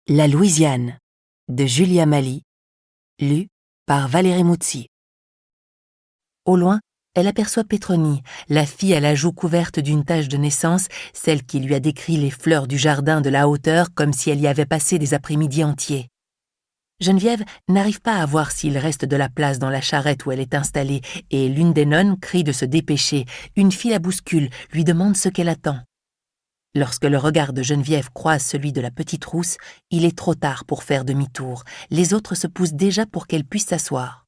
La Louisiane, de Julia Mali, lu par Valérie Moutsi. Au loin, elle aperçoit Pétronie, la fille à la joue couverte d'une tache de naissance, celle qui lui a décrit les fleurs du jardin de la hauteur comme si elle y avait passé des après-midi entiers. Geneviève n'arrive pas à voir s'il reste de la place dans la charrette où elle est installée, et l'une des nonnes crie de se dépêcher. Une fille la bouscule, lui demande ce qu'elle attend. Lorsque le regard de Geneviève croise celui de la petite rousse, il est trop tard pour faire demi-tour. Les autres se poussent déjà pour qu'elle puisse s'asseoir.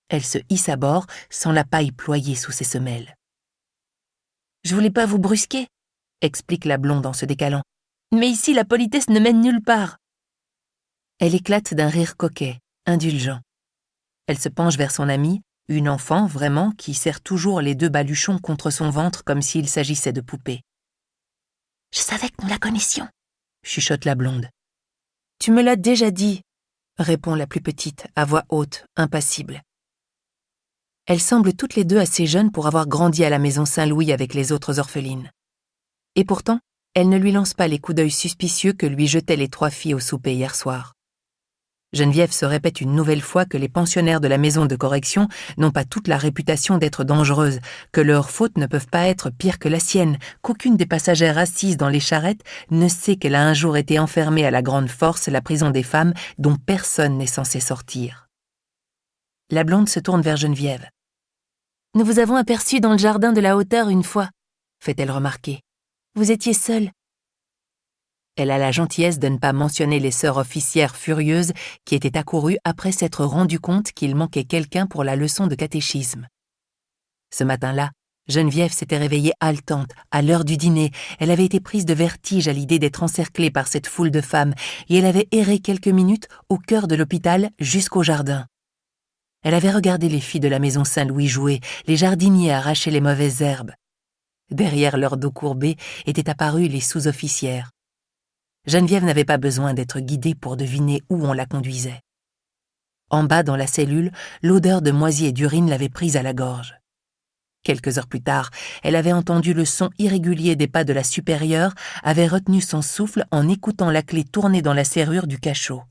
Elle se hisse à bord, sans la paille ployée sous ses semelles. « Je voulais pas vous brusquer, » explique la blonde en se décalant. « Mais ici, la politesse ne mène nulle part. » Elle éclate d'un rire coquet, indulgent. Elle se penche vers son amie, une enfant, vraiment, qui serre toujours les deux baluchons contre son ventre comme s'il s'agissait de poupées. « Je savais que nous la connaissions, » chuchote la blonde. « Tu me l'as déjà dit, » répond la plus petite, à voix haute, impassible. Elles semblent toutes les deux assez jeunes pour avoir grandi à la maison Saint-Louis avec les autres orphelines. Et pourtant, elle ne lui lance pas les coups d'œil suspicieux que lui jetaient les 3 filles au souper hier soir. Geneviève se répète une nouvelle fois que les pensionnaires de la maison de correction n'ont pas toute la réputation d'être dangereuses, que leurs fautes ne peuvent pas être pires que la sienne, qu'aucune des passagères assises dans les charrettes ne sait qu'elle a un jour été enfermée à la Grande Force, la prison des femmes, dont personne n'est censé sortir. La blonde se tourne vers Geneviève. « Nous vous avons aperçu dans le jardin de la hauteur une fois, » fait-elle remarquer. « Vous étiez seule. » Elle a la gentillesse de ne pas mentionner les sœurs officières furieuses qui étaient accourues après s'être rendu compte qu'il manquait quelqu'un pour la leçon de catéchisme. Ce matin-là, Geneviève s'était réveillée haletante, à l'heure du dîner. Elle avait été prise de vertige à l'idée d'être encerclée par cette foule de femmes, et elle avait erré quelques minutes au cœur de l'hôpital jusqu'au jardin. Elle avait regardé les filles de la maison Saint-Louis jouer, les jardiniers arracher les mauvaises herbes. Derrière leur dos courbé étaient apparues les sous-officières. Geneviève n'avait pas besoin d'être guidée pour deviner où on la conduisait. En bas dans la cellule, l'odeur de moisi et d'urine l'avait prise à la gorge. Quelques heures plus tard, elle avait entendu le son irrégulier des pas de la supérieure, avait retenu son souffle en écoutant la clé tourner dans la serrure du cachot.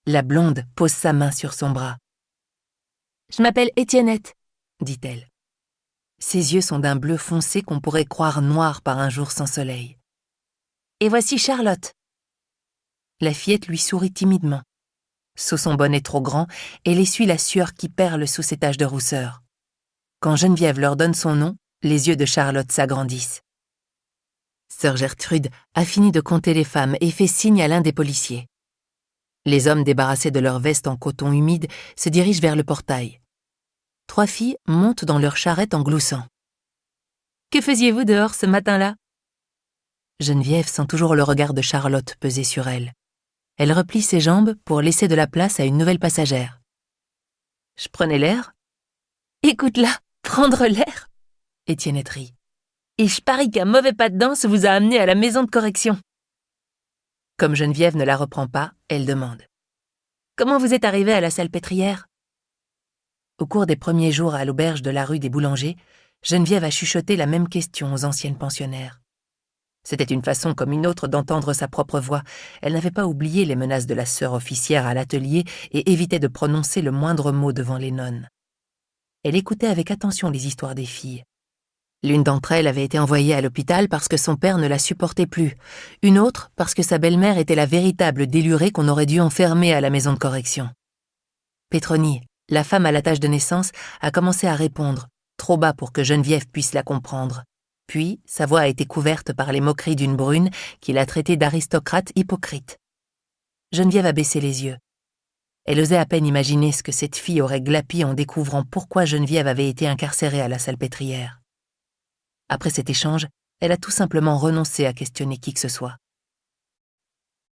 La blonde pose sa main sur son bras. « Je m'appelle Étiennette, » dit-elle. Ses yeux sont d'un bleu foncé qu'on pourrait croire noir par un jour sans soleil. « Et voici Charlotte. » La fillette lui sourit timidement. Sous son bonnet trop grand, elle essuie la sueur qui perle sous ses taches de rousseur. Quand Geneviève leur donne son nom, les yeux de Charlotte s'agrandissent. Sœur Gertrude a fini de compter les femmes et fait signe à l'un des policiers. Les hommes débarrassés de leurs vestes en coton humide se dirigent vers le portail. 3 filles montent dans leur charrette en gloussant. « Que faisiez-vous dehors ce matin-là » Geneviève sent toujours le regard de Charlotte peser sur elle. Elle replie ses jambes pour laisser de la place à une nouvelle passagère. « Je prenais l'air. »« Écoute-la, prendre l'air !» Étiennette rit. « Et je parie qu'un mauvais pas de danse vous a amené à la maison de correction. » Comme Geneviève ne la reprend pas, elle demande. « Comment vous êtes arrivée à la Salpêtrière ?» Au cours des premiers jours à l'auberge de la rue des Boulangers, Geneviève a chuchoté la même question aux anciennes pensionnaires. C'était une façon comme une autre d'entendre sa propre voix. Elle n'avait pas oublié les menaces de la sœur officière à l'atelier et évitait de prononcer le moindre mot devant les nonnes. Elle écoutait avec attention les histoires des filles. L'une d'entre elles avait été envoyée à l'hôpital parce que son père ne la supportait plus. Une autre parce que sa belle-mère était la véritable délurée qu'on aurait dû enfermer à la maison de correction. Pétronie, la femme à la tache de naissance, a commencé à répondre, trop bas pour que Geneviève puisse la comprendre. Puis, sa voix a été couverte par les moqueries d'une brune qui l'a traitée d'aristocrate hypocrite. Geneviève a baissé les yeux. Elle osait à peine imaginer ce que cette fille aurait glapi en découvrant pourquoi Geneviève avait été incarcérée à la Salpêtrière. Après cet échange, elle a tout simplement renoncé à questionner qui que ce soit.